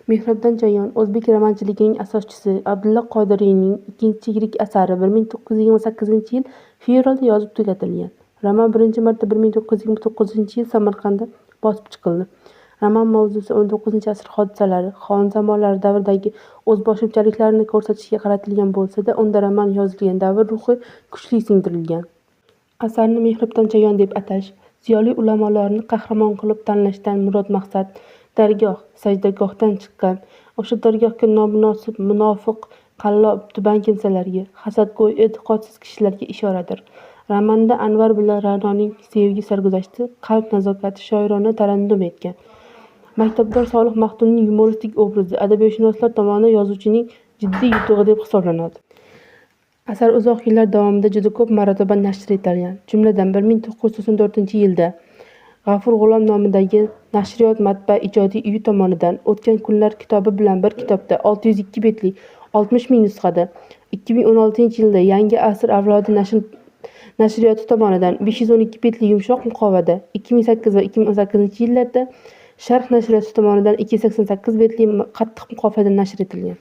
Mehrobdan Chayon o'zbek romanchiligining asoschisi Abdulla Qodiriyning ikkinchi yirik asari 1928-yil fevralda yozib tugatilgan. Roman birinchi marta 1929-yil Samarqandda bosib chiqildi. Roman mavzusi 19-asr hodisalari, xon zamonlari davridagi o'zboshimchaliklarini ko'rsatishga qaratilgan bo'lsa-da, unda roman yozilgan davr ruhi kuchli singdirilgan. Asarni Mehrobdan Chayon deb atash, ziyoli ulamolarni qahramon qilib tanlashdan murod maqsad dargoh, sajdagohdan chiqqan, o'sha dargohga nomunosib, munofiq, qallob, tuban kimsalarga, hasadgo'y, e'tiqodsiz kishilarga ishoradir. Romanda Anvar bilan Ra'noning sevgi sarguzashti, qalb nazokati shoirona tarannum etgan. Maktabdor Solih Maxdumning yumoristik obrazi adabiyotshunoslar tomonidan yozuvchining jiddiy yutug'i deb hisoblanadi. Asar uzoq yillar davomida juda ko'p marotaba nashr etilgan. Jumladan 1994-yilda G'afur G'ulom nomidagi nashriyot matbaa ijodiy uyi tomonidan O'tgan kunlar kitobi bilan bir kitobda 602 betli 60 ming nusxada, 2016-yilda Yangi asr avlodi nashriyoti tomonidan 512 betli yumshoq muqovada, 2008 va 2018-yillarda Sharq nashriyoti tomonidan 288 betli qattiq muqovada nashr etilgan.